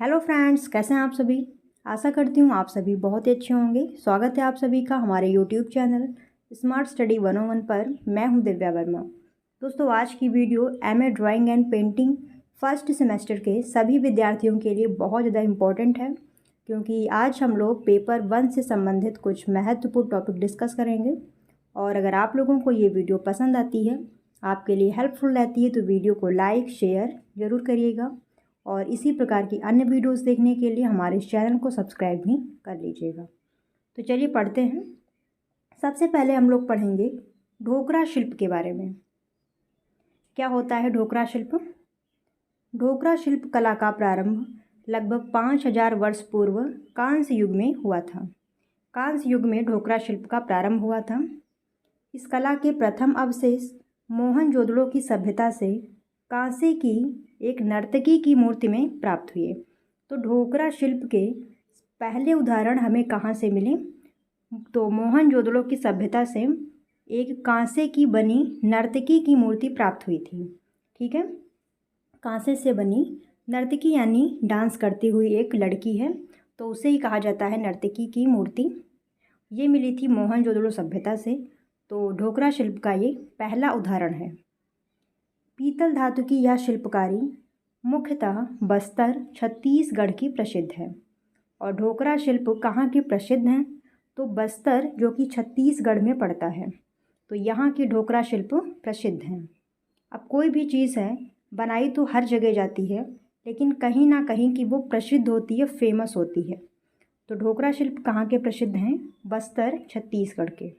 Hello friends, कैसे हैं आप सभी। आशा करती हूँ आप सभी बहुत ही अच्छे होंगे। स्वागत है आप सभी का हमारे यूट्यूब चैनल स्मार्ट स्टडी 101 पर। मैं हूँ दिव्या वर्मा। दोस्तों, आज की video MA drawing and painting first semester के सभी विद्यार्थियों के लिए बहुत ज़्यादा इम्पोर्टेंट है, क्योंकि आज हम लोग पेपर 1 से संबंधित कुछ महत्वपूर्ण टॉपिक डिस्कस करेंगे। और अगर आप लोगों को ये वीडियो पसंद आती है, आपके लिए हेल्पफुल रहती है, तो वीडियो को लाइक शेयर ज़रूर करिएगा। और इसी प्रकार की अन्य वीडियोस देखने के लिए हमारे इस चैनल को सब्सक्राइब भी कर लीजिएगा। तो चलिए पढ़ते हैं। सबसे पहले हम लोग पढ़ेंगे ढोकरा शिल्प के बारे में। क्या होता है ढोकरा शिल्प? ढोकरा शिल्प कला का प्रारंभ लगभग 5000 वर्ष पूर्व कांस्य युग में हुआ था। कांस्य युग में ढोकरा शिल्प का प्रारंभ हुआ था। इस कला के प्रथम अवशेष मोहनजोदड़ो की सभ्यता से कांसे की एक नर्तकी की मूर्ति में प्राप्त हुए। तो ढोकरा शिल्प के पहले उदाहरण हमें कहाँ से मिले? तो मोहनजोदड़ो की सभ्यता से एक कांसे की बनी नर्तकी की मूर्ति प्राप्त हुई थी। ठीक है, कांसे से बनी नर्तकी यानी डांस करती हुई एक लड़की है, तो उसे ही कहा जाता है नर्तकी की मूर्ति। ये मिली थी मोहनजोदड़ो सभ्यता से। तो ढोकरा शिल्प का ये पहला उदाहरण है। पीतल धातु की यह शिल्पकारी मुख्यतः बस्तर छत्तीसगढ़ की प्रसिद्ध है। और ढोकरा शिल्प कहाँ की प्रसिद्ध हैं? तो बस्तर, जो कि छत्तीसगढ़ में पड़ता है, तो यहाँ की ढोकरा शिल्प प्रसिद्ध हैं। अब कोई भी चीज़ है, बनाई तो हर जगह जाती है, लेकिन कहीं ना कहीं की वो प्रसिद्ध होती है, फेमस होती है। तो ढोकरा शिल्प कहाँ के प्रसिद्ध हैं? बस्तर छत्तीसगढ़ के।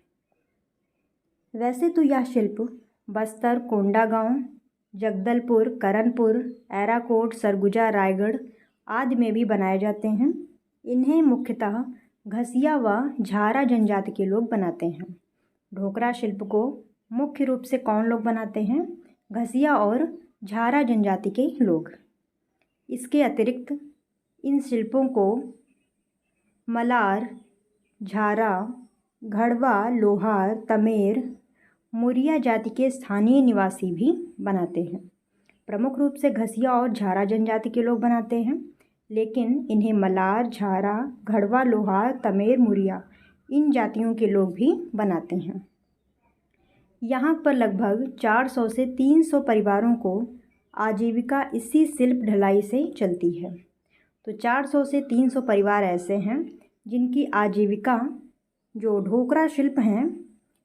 वैसे तो यह शिल्प बस्तर, कोंडागांव, जगदलपुर, करनपुर, एराकोट, सरगुजा, रायगढ़ आदि में भी बनाए जाते हैं। इन्हें मुख्यतः घसिया व झारा जनजाति के लोग बनाते हैं। ढोकरा शिल्प को मुख्य रूप से कौन लोग बनाते हैं? घसिया और झारा जनजाति के लोग। इसके अतिरिक्त इन शिल्पों को मलार, झारा, घड़वा, लोहार, तमेर, मुरिया जाति के स्थानीय निवासी भी बनाते हैं। प्रमुख रूप से घसिया और झारा जनजाति के लोग बनाते हैं, लेकिन इन्हें मलार, झारा, घड़वा, लोहार, तमेर, मुरिया इन जातियों के लोग भी बनाते हैं। यहाँ पर लगभग 400 से 300 परिवारों को आजीविका इसी शिल्प ढलाई से चलती है। तो 400 से 300 परिवार ऐसे हैं जिनकी आजीविका जो ढोकरा शिल्प हैं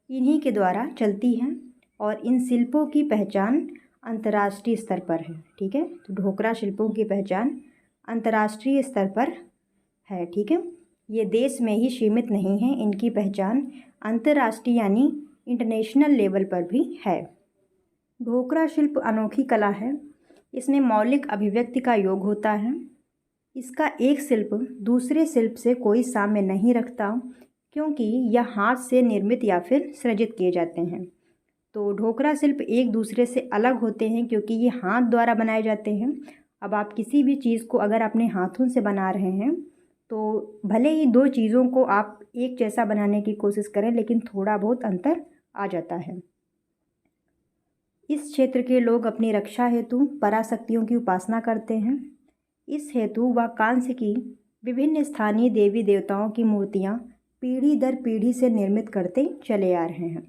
इन्हीं के द्वारा चलती है। और इन शिल्पों की पहचान अंतर्राष्ट्रीय स्तर पर है। ठीक है, तो ढोकरा शिल्पों की पहचान अंतर्राष्ट्रीय स्तर पर है। ठीक है, ये देश में ही सीमित नहीं है, इनकी पहचान अंतर्राष्ट्रीय यानी इंटरनेशनल लेवल पर भी है। ढोकरा शिल्प अनोखी कला है। इसमें मौलिक अभिव्यक्ति का योग होता है। इसका एक शिल्प दूसरे शिल्प से कोई साम्य नहीं रखता, क्योंकि यह हाथ से निर्मित या फिर सृजित किए जाते हैं। तो ढोकरा शिल्प एक दूसरे से अलग होते हैं क्योंकि ये हाथ द्वारा बनाए जाते हैं। अब आप किसी भी चीज़ को अगर अपने हाथों से बना रहे हैं, तो भले ही दो चीज़ों को आप एक जैसा बनाने की कोशिश करें, लेकिन थोड़ा बहुत अंतर आ जाता है। इस क्षेत्र के लोग अपनी रक्षा हेतु पराशक्तियों की उपासना करते हैं। इस हेतु व कांस्य की विभिन्न स्थानीय देवी देवताओं की मूर्तियाँ पीढ़ी दर पीढ़ी से निर्मित करते चले आ रहे हैं।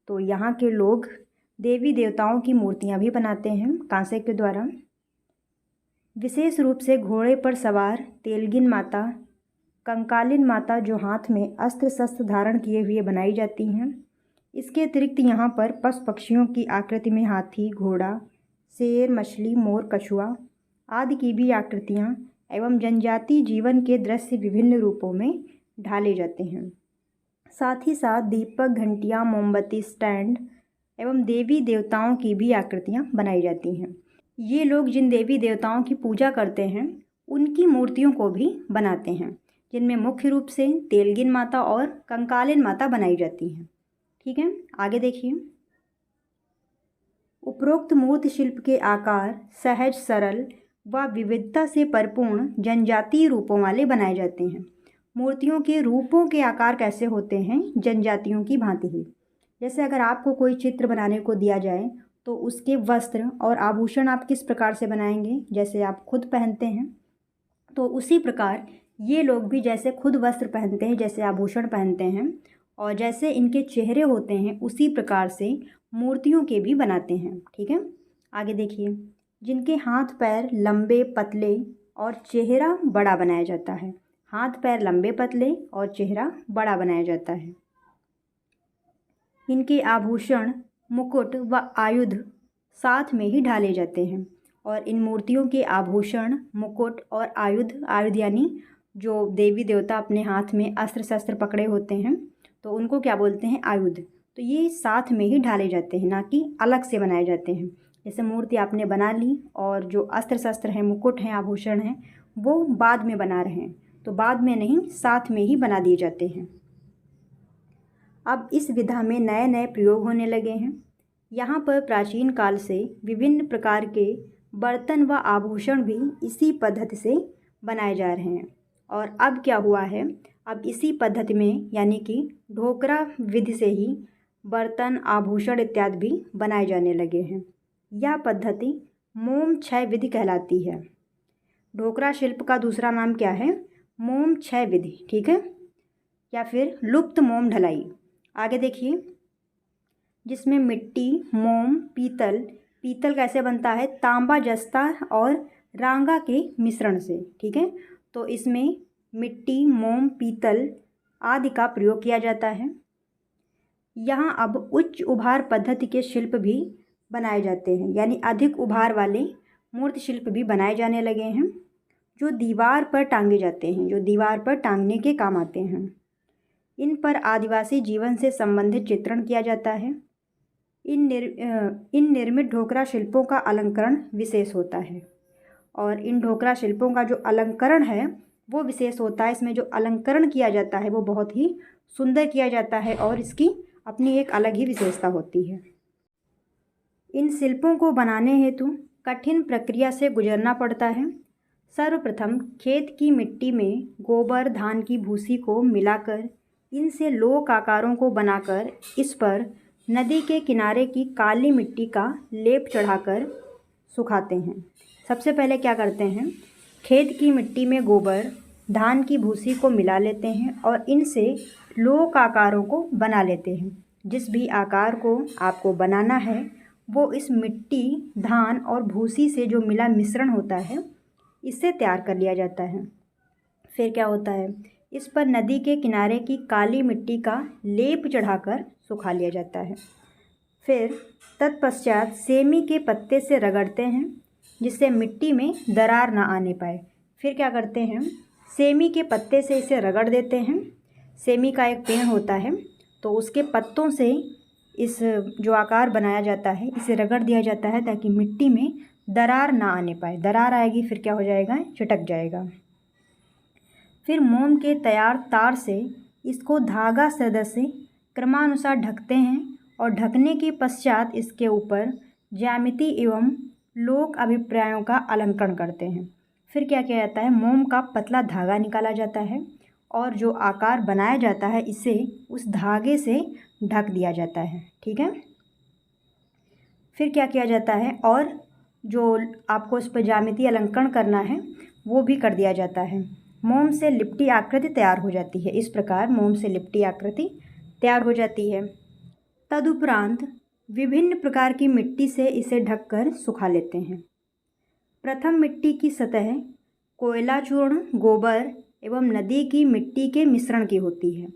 तो यहाँ के लोग देवी देवताओं की मूर्तियाँ भी बनाते हैं कांसे के द्वारा। विशेष रूप से घोड़े पर सवार तेलगिन माता, कंकालिन माता जो हाथ में अस्त्र शस्त्र धारण किए हुए बनाई जाती हैं। इसके अतिरिक्त यहाँ पर पशु पक्षियों की आकृति में हाथी, घोड़ा, शेर, मछली, मोर, कछुआ आदि की भी आकृतियाँ एवं जनजातीय जीवन के दृश्य विभिन्न रूपों में ढाले जाते हैं। साथ ही साथ दीपक, घंटियाँ, मोमबत्ती स्टैंड एवं देवी देवताओं की भी आकृतियाँ बनाई जाती हैं। ये लोग जिन देवी देवताओं की पूजा करते हैं उनकी मूर्तियों को भी बनाते हैं, जिनमें मुख्य रूप से तेलगिन माता और कंकालिन माता बनाई जाती हैं। ठीक है, आगे देखिए। उपरोक्त मूर्ति शिल्प के आकार सहज, सरल व विविधता से परिपूर्ण जनजातीय रूपों वाले बनाए जाते हैं। मूर्तियों के रूपों के आकार कैसे होते हैं? जनजातियों की भांति ही। जैसे अगर आपको कोई चित्र बनाने को दिया जाए तो उसके वस्त्र और आभूषण आप किस प्रकार से बनाएंगे? जैसे आप खुद पहनते हैं तो उसी प्रकार ये लोग भी जैसे खुद वस्त्र पहनते हैं, जैसे आभूषण पहनते हैं और जैसे इनके चेहरे होते हैं, उसी प्रकार से मूर्तियों के भी बनाते हैं। ठीक है, आगे देखिए। जिनके हाथ पैर लंबे पतले और चेहरा बड़ा बनाया जाता है। हाथ पैर लंबे पतले और चेहरा बड़ा बनाया जाता है। इनके आभूषण, मुकुट व आयुध साथ में ही ढाले जाते हैं। और इन मूर्तियों के आभूषण, मुकुट और आयुध यानी जो देवी देवता अपने हाथ में अस्त्र शस्त्र पकड़े होते हैं, तो उनको क्या बोलते हैं? आयुध। तो ये साथ में ही ढाले जाते हैं, ना कि अलग से बनाए जाते हैं। जैसे मूर्ति आपने बना ली और जो अस्त्र शस्त्र हैं, मुकुट हैं, आभूषण हैं, वो बाद में बना रहे हैं, तो बाद में नहीं, साथ में ही बना दिए जाते हैं। अब इस विधा में नए नए प्रयोग होने लगे हैं। यहाँ पर प्राचीन काल से विभिन्न प्रकार के बर्तन व आभूषण भी इसी पद्धति से बनाए जा रहे हैं। और अब क्या हुआ है, अब इसी पद्धति में यानी कि ढोकरा विधि से ही बर्तन, आभूषण इत्यादि भी बनाए जाने लगे हैं। यह पद्धति मोम क्षय विधि कहलाती है। ढोकरा शिल्प का दूसरा नाम क्या है? मोम क्षय विधि। ठीक है, या फिर लुप्त मोम ढलाई। आगे देखिए, जिसमें मिट्टी, मोम, पीतल कैसे बनता है? तांबा, जस्ता और रांगा के मिश्रण से। ठीक है, तो इसमें मिट्टी, मोम, पीतल आदि का प्रयोग किया जाता है। यहाँ अब उच्च उभार पद्धति के शिल्प भी बनाए जाते हैं, यानी अधिक उभार वाले मूर्ति शिल्प भी बनाए जाने लगे हैं, जो दीवार पर टांगे जाते हैं, जो दीवार पर टांगने के काम आते हैं। इन पर आदिवासी जीवन से संबंधित चित्रण किया जाता है। इन निर्मित ढोकरा शिल्पों का अलंकरण विशेष होता है। और इन ढोकरा शिल्पों का जो अलंकरण है वो विशेष होता है। इसमें जो अलंकरण किया जाता है वो बहुत ही सुंदर किया जाता है और इसकी अपनी एक अलग ही विशेषता होती है। इन शिल्पों को बनाने हेतु कठिन प्रक्रिया से गुजरना पड़ता है। सर्वप्रथम खेत की मिट्टी में गोबर, धान की भूसी को मिलाकर इनसे लोक आकारों को बनाकर इस पर नदी के किनारे की काली मिट्टी का लेप चढ़ाकर सुखाते हैं। सबसे पहले क्या करते हैं, खेत की मिट्टी में गोबर, धान की भूसी को मिला लेते हैं और इनसे लोक आकारों को बना लेते हैं। जिस भी आकार को आपको बनाना है वो इस मिट्टी, धान और भूसी से जो मिला मिश्रण होता है इससे तैयार कर लिया जाता है। फिर क्या होता है, इस पर नदी के किनारे की काली मिट्टी का लेप चढ़ाकर सुखा लिया जाता है। फिर तत्पश्चात सेमी के पत्ते से रगड़ते हैं जिससे मिट्टी में दरार ना आने पाए। फिर क्या करते हैं, सेमी के पत्ते से इसे रगड़ देते हैं। सेमी का एक पेड़ होता है तो उसके पत्तों से इस जो आकार बनाया जाता है इसे रगड़ दिया जाता है ताकि मिट्टी में दरार ना आने पाए। दरार आएगी फिर क्या हो जाएगा, चटक जाएगा। फिर मोम के तैयार तार से इसको धागा सदस्य से क्रमानुसार ढकते हैं और ढकने के पश्चात इसके ऊपर ज्यामिति एवं लोक अभिप्रायों का अलंकरण करते हैं। फिर क्या किया जाता है, मोम का पतला धागा निकाला जाता है और जो आकार बनाया जाता है इसे उस धागे से ढक दिया जाता है। ठीक है, फिर क्या किया जाता है और जो आपको इस पर ज्यामिति अलंकरण करना है वो भी कर दिया जाता है। मोम से लिपटी आकृति तैयार हो जाती है। इस प्रकार मोम से लिपटी आकृति तैयार हो जाती है। तदुपरांत विभिन्न प्रकार की मिट्टी से इसे ढककर सुखा लेते हैं। प्रथम मिट्टी की सतह कोयला चूर्ण, गोबर एवं नदी की मिट्टी के मिश्रण की होती है।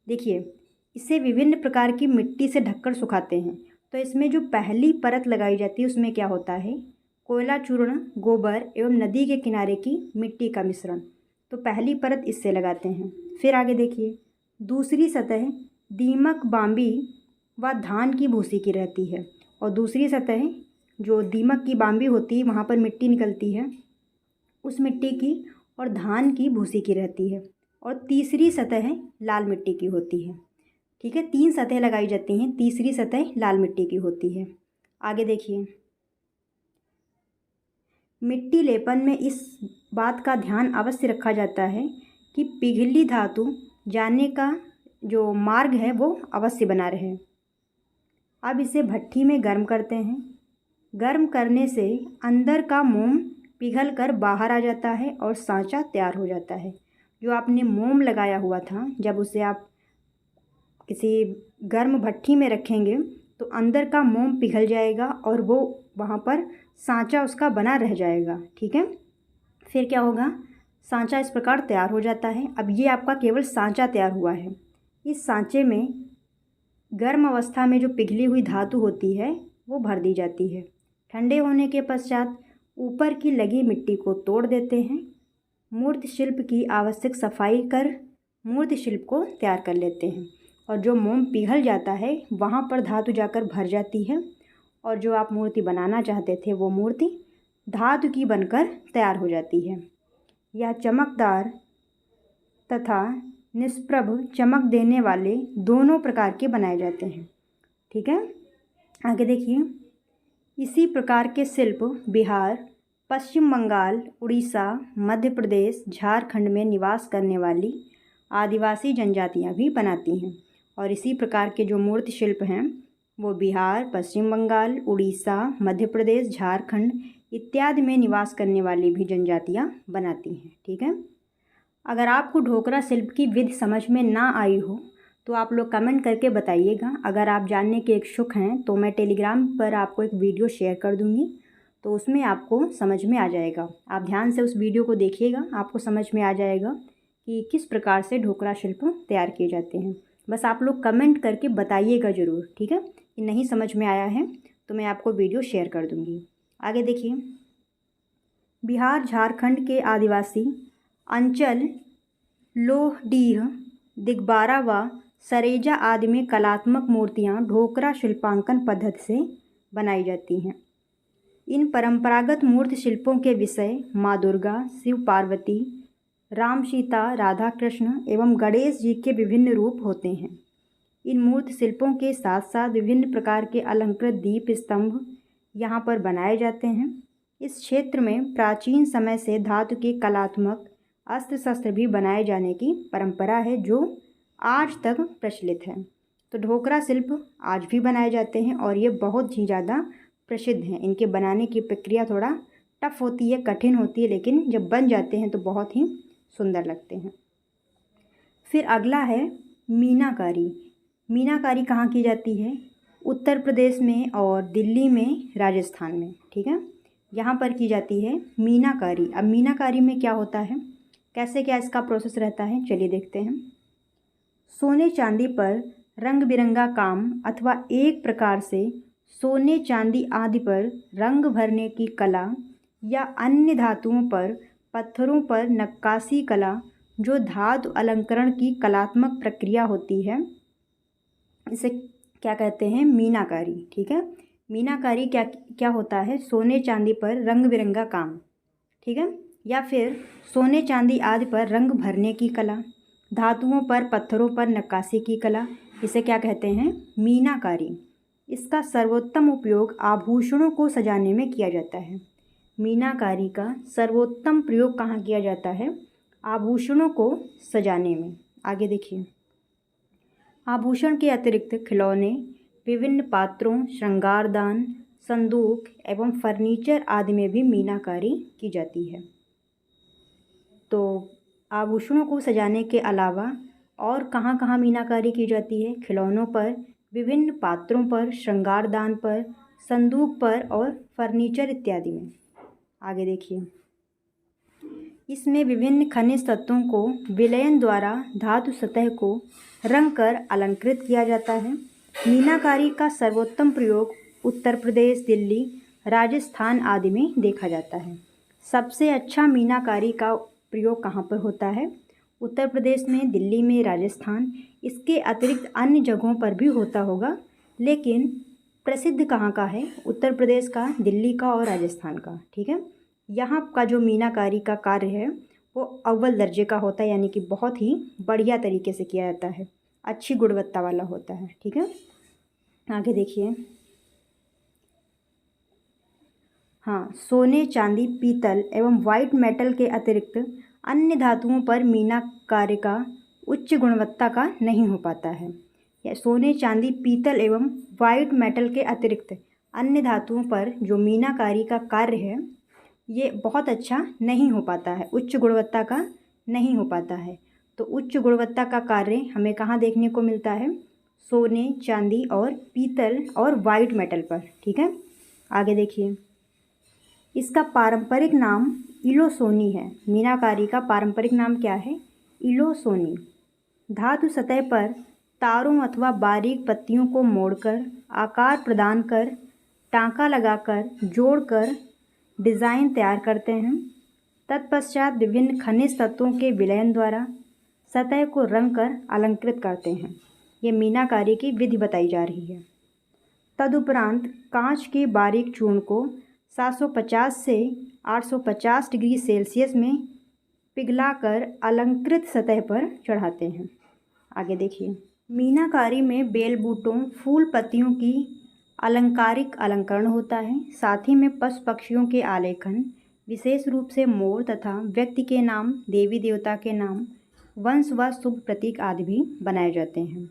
देखिए, इसे विभिन्न प्रकार की मिट्टी से ढककर सुखाते हैं। तो इसमें जो पहली परत लगाई जाती है उसमें क्या होता है, कोयला चूर्ण, गोबर एवं नदी के किनारे की मिट्टी का मिश्रण। तो पहली परत इससे लगाते हैं। फिर आगे देखिए, दूसरी सतह दीमक, बाम्बी व धान की भूसी की रहती है और दूसरी सतह जो दीमक की बाम्बी होती है वहाँ पर मिट्टी निकलती है उस मिट्टी की और धान की भूसी की रहती है और तीसरी सतह लाल मिट्टी की होती है। ठीक है, 3 सतह लगाई जाती हैं, तीसरी सतह लाल मिट्टी की होती है। आगे देखिए, मिट्टी लेपन में इस बात का ध्यान अवश्य रखा जाता है कि पिघली धातु जाने का जो मार्ग है वो अवश्य बना रहे। अब इसे भट्ठी में गर्म करते हैं। गर्म करने से अंदर का मोम पिघल कर बाहर आ जाता है और सांचा तैयार हो जाता है। जो आपने मोम लगाया हुआ था, जब उसे आप किसी गर्म भट्ठी में रखेंगे तो अंदर का मोम पिघल जाएगा और वो वहाँ पर सांचा उसका बना रह जाएगा। ठीक है, फिर क्या होगा, सांचा इस प्रकार तैयार हो जाता है। अब ये आपका केवल सांचा तैयार हुआ है। इस सांचे में गर्म अवस्था में जो पिघली हुई धातु होती है वो भर दी जाती है। ठंडे होने के पश्चात ऊपर की लगी मिट्टी को तोड़ देते हैं। मूर्ति शिल्प की आवश्यक सफाई कर मूर्ति शिल्प को तैयार कर लेते हैं और जो मोम पिघल जाता है वहाँ पर धातु जाकर भर जाती है और जो आप मूर्ति बनाना चाहते थे वो मूर्ति धातु की बनकर तैयार हो जाती है। यह चमकदार तथा निष्प्रभ चमक देने वाले दोनों प्रकार के बनाए जाते हैं। ठीक है, आगे देखिए। इसी प्रकार के शिल्प बिहार, पश्चिम बंगाल, उड़ीसा, मध्य प्रदेश, झारखंड में निवास करने वाली आदिवासी जनजातियां भी बनाती हैं। और इसी प्रकार के जो मूर्ति शिल्प हैं वो बिहार, पश्चिम बंगाल, उड़ीसा, मध्य प्रदेश, झारखंड इत्यादि में निवास करने वाली भी जनजातियां बनाती हैं। ठीक है, अगर आपको ढोकरा शिल्प की विधि समझ में ना आई हो तो आप लोग कमेंट करके बताइएगा। अगर आप जानने के इच्छुक हैं तो मैं टेलीग्राम पर आपको एक वीडियो शेयर कर दूंगी, तो उसमें आपको समझ में आ जाएगा। आप ध्यान से उस वीडियो को देखिएगा, आपको समझ में आ जाएगा कि किस प्रकार से ढोकरा शिल्प तैयार किए जाते हैं। बस आप लोग कमेंट करके बताइएगा ज़रूर, ठीक है, कि नहीं समझ में आया है तो मैं आपको वीडियो शेयर कर दूँगी। आगे देखिए। बिहार झारखंड के आदिवासी अंचल लोहडीह, दिगबारा व सरेजा आदि में कलात्मक मूर्तियाँ ढोकरा शिल्पांकन पद्धति से बनाई जाती हैं। इन परंपरागत मूर्ति शिल्पों के विषय माँ दुर्गा, शिव पार्वती, राम सीता, राधा कृष्ण एवं गणेश जी के विभिन्न रूप होते हैं। इन मूर्ति शिल्पों के साथ साथ विभिन्न प्रकार के अलंकृत दीप स्तंभ यहाँ पर बनाए जाते हैं। इस क्षेत्र में प्राचीन समय से धातु के कलात्मक अस्त्र शस्त्र भी बनाए जाने की परंपरा है जो आज तक प्रचलित है। तो ढोकरा शिल्प आज भी बनाए जाते हैं और ये बहुत ही ज़्यादा प्रसिद्ध हैं। इनके बनाने की प्रक्रिया थोड़ा टफ होती है, कठिन होती है, लेकिन जब बन जाते हैं तो बहुत ही सुंदर लगते हैं। फिर अगला है मीनाकारी। मीनाकारी कहाँ की जाती है? उत्तर प्रदेश में और दिल्ली में, राजस्थान में। ठीक है, यहाँ पर की जाती है मीनाकारी। अब मीनाकारी में क्या होता है, कैसे क्या इसका प्रोसेस रहता है, चलिए देखते हैं। सोने चांदी पर रंग बिरंगा काम अथवा एक प्रकार से सोने चांदी आदि पर रंग भरने की कला या अन्य धातुओं पर पत्थरों पर नक्काशी कला जो धातु अलंकरण की कलात्मक प्रक्रिया होती है, इसे क्या कहते हैं? मीनाकारी। ठीक है, मीनाकारी क्या क्या होता है? सोने चांदी पर रंग बिरंगा काम, ठीक है, या फिर सोने चांदी आदि पर रंग भरने की कला, धातुओं पर पत्थरों पर नक्काशी की कला, इसे क्या कहते हैं? मीनाकारी। इसका सर्वोत्तम उपयोग आभूषणों को सजाने में किया जाता है। मीनाकारी का सर्वोत्तम प्रयोग कहाँ किया जाता है? आभूषणों को सजाने में। आगे देखिए। आभूषण के अतिरिक्त खिलौने, विभिन्न पात्रों, श्रृंगारदान, संदूक एवं फर्नीचर आदि में भी मीनाकारी की जाती है। तो आभूषणों को सजाने के अलावा और कहाँ कहाँ मीनाकारी की जाती है? खिलौनों पर, विभिन्न पात्रों पर, श्रृंगारदान पर, संदूक पर और फर्नीचर इत्यादि में। आगे देखिए। इसमें विभिन्न खनिज तत्वों को विलयन द्वारा धातु सतह को रंग कर अलंकृत किया जाता है। मीनाकारी का सर्वोत्तम प्रयोग उत्तर प्रदेश, दिल्ली, राजस्थान आदि में देखा जाता है। सबसे अच्छा मीनाकारी का प्रयोग कहाँ पर होता है? उत्तर प्रदेश में, दिल्ली में, राजस्थान। इसके अतिरिक्त अन्य जगहों पर भी होता होगा, लेकिन प्रसिद्ध कहाँ का है? उत्तर प्रदेश का, दिल्ली का और राजस्थान का। ठीक है, यहाँ का जो मीनाकारी का कार्य है वो अव्वल दर्जे का होता है, यानी कि बहुत ही बढ़िया तरीके से किया जाता है, अच्छी गुणवत्ता वाला होता है। ठीक है, आगे देखिए। हाँ, सोने, चांदी, पीतल एवं वाइट मेटल के अतिरिक्त अन्य धातुओं पर मीनाकारी का उच्च गुणवत्ता का नहीं हो पाता है। या सोने, चांदी, पीतल एवं वाइट मेटल के अतिरिक्त अन्य धातुओं पर जो मीनाकारी का कार्य है ये बहुत अच्छा नहीं हो पाता है, उच्च गुणवत्ता का नहीं हो पाता है। तो उच्च गुणवत्ता का कार्य हमें कहाँ देखने को मिलता है? सोने, चांदी और पीतल और वाइट मेटल पर। ठीक है, आगे देखिए। इसका पारंपरिक नाम इलोसोनी है। मीनाकारी का पारंपरिक नाम क्या है? इलोसोनी। धातु सतह पर तारों अथवा बारीक पत्तियों को मोड़कर, आकार प्रदान कर, टाँका लगाकर, जोड़कर डिज़ाइन तैयार करते हैं। तत्पश्चात विभिन्न खनिज तत्वों के विलयन द्वारा सतह को रंग कर अलंकृत करते हैं। ये मीनाकारी की विधि बताई जा रही है। तदुपरांत कांच के बारीक चूर्ण को 750 से 850 डिग्री सेल्सियस में पिघलाकर अलंकृत सतह पर चढ़ाते हैं। आगे देखिए। मीनाकारी में बेल बूटों, फूल पत्तियों की अलंकारिक अलंकरण होता है। साथ ही में पशु पक्षियों के आलेखन, विशेष रूप से मोर तथा व्यक्ति के नाम, देवी देवता के नाम, वंश व शुभ प्रतीक आदि भी बनाए जाते हैं।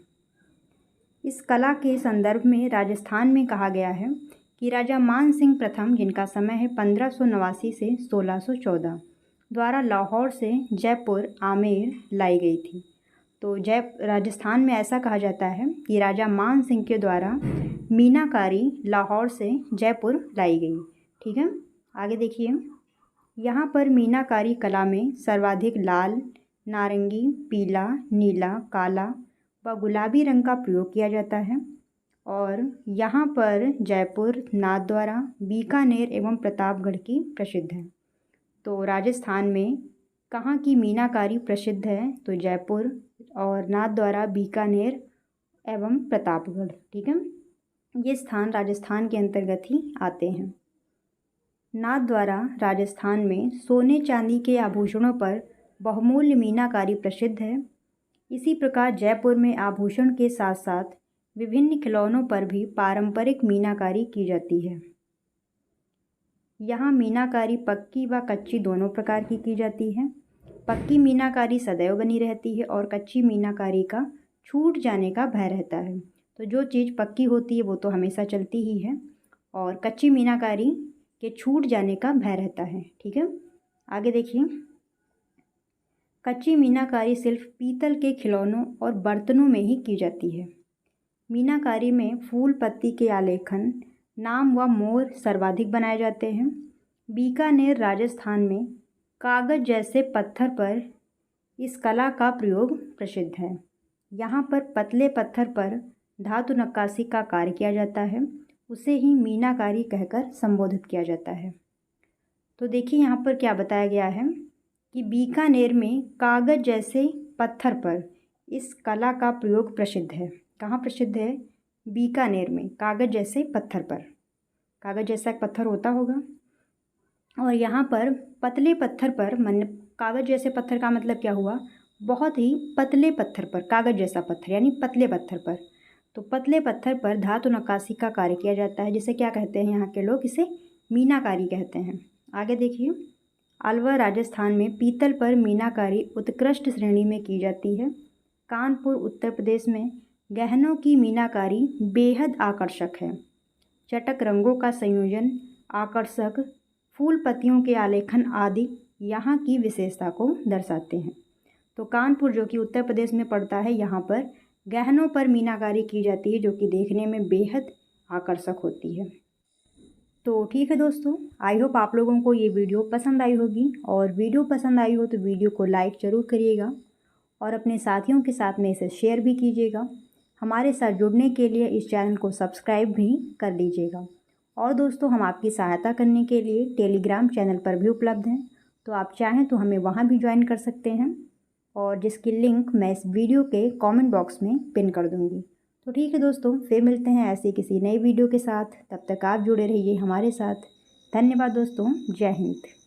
इस कला के संदर्भ में राजस्थान में कहा गया है कि राजा मान सिंह प्रथम, जिनका समय है 1589 से 1614, द्वारा लाहौर से जयपुर, आमेर लाई गई थी। तो राजस्थान में ऐसा कहा जाता है कि राजा मान सिंह के द्वारा मीनाकारी लाहौर से जयपुर लाई गई। ठीक है, आगे देखिए। यहाँ पर मीनाकारी कला में सर्वाधिक लाल, नारंगी, पीला, नीला, काला व गुलाबी रंग का प्रयोग किया जाता है। और यहाँ पर जयपुर, नाथद्वारा, बीकानेर एवं प्रतापगढ़ की प्रसिद्ध है। तो राजस्थान में कहाँ की मीनाकारी प्रसिद्ध है? तो जयपुर और नाथद्वारा, बीकानेर एवं प्रतापगढ़। ठीक है, ये स्थान राजस्थान के अंतर्गत ही आते हैं। नाथद्वारा राजस्थान में सोने चांदी के आभूषणों पर बहुमूल्य मीनाकारी प्रसिद्ध है। इसी प्रकार जयपुर में आभूषण के साथ साथ विभिन्न खिलौनों पर भी पारंपरिक मीनाकारी की जाती है। यहाँ मीनाकारी पक्की व कच्ची दोनों प्रकार की जाती है। पक्की मीनाकारी सदैव बनी रहती है और कच्ची मीनाकारी का छूट जाने का भय रहता है। तो जो चीज़ पक्की होती है वो तो हमेशा चलती ही है और कच्ची मीनाकारी के छूट जाने का भय रहता है। ठीक है, आगे देखिए। कच्ची मीनाकारी सिर्फ पीतल के खिलौनों और बर्तनों में ही की जाती है। मीनाकारी में फूल पत्ती के आलेखन, नाम व मोर सर्वाधिक बनाए जाते हैं। बीकानेर राजस्थान में कागज़ जैसे पत्थर पर इस कला का प्रयोग प्रसिद्ध है। यहाँ पर पतले पत्थर पर धातु नक्काशी का कार्य किया जाता है, उसे ही मीनाकारी कहकर संबोधित किया जाता है। तो देखिए यहाँ पर क्या बताया गया है कि बीकानेर में कागज़ जैसे पत्थर पर इस कला का प्रयोग प्रसिद्ध है। कहाँ प्रसिद्ध है? बीकानेर में कागज़ जैसे पत्थर पर। कागज़ जैसा एक पत्थर होता होगा और यहाँ पर पतले पत्थर पर, कागज़ जैसे पत्थर का मतलब क्या हुआ? बहुत ही पतले पत्थर पर, कागज़ जैसा पत्थर यानी पतले पत्थर पर। तो पतले पत्थर पर धातु नक्काशी का कार्य किया जाता है, जिसे क्या कहते हैं यहाँ के लोग? इसे मीनाकारी कहते हैं। आगे देखिए। अलवर राजस्थान में पीतल पर मीनाकारी उत्कृष्ट श्रेणी में की जाती है। कानपुर उत्तर प्रदेश में गहनों की मीनाकारी बेहद आकर्षक है। चटक रंगों का संयोजन, आकर्षक फूल पत्तियों के आलेखन आदि यहाँ की विशेषता को दर्शाते हैं। तो कानपुर जो कि उत्तर प्रदेश में पड़ता है, यहाँ पर गहनों पर मीनाकारी की जाती है जो कि देखने में बेहद आकर्षक होती है। तो ठीक है दोस्तों, आई होप आप लोगों को ये वीडियो पसंद आई होगी और वीडियो पसंद आई हो तो वीडियो को लाइक ज़रूर करिएगा और अपने साथियों के साथ में इसे शेयर भी कीजिएगा। हमारे साथ जुड़ने के लिए इस चैनल को सब्सक्राइब भी कर लीजिएगा। और दोस्तों, हम आपकी सहायता करने के लिए टेलीग्राम चैनल पर भी उपलब्ध हैं, तो आप चाहें तो हमें वहां भी ज्वाइन कर सकते हैं और जिसकी लिंक मैं इस वीडियो के कमेंट बॉक्स में पिन कर दूंगी। तो ठीक है दोस्तों, फिर मिलते हैं ऐसी किसी नई वीडियो के साथ। तब तक आप जुड़े रहिए हमारे साथ। धन्यवाद दोस्तों, जय हिंद।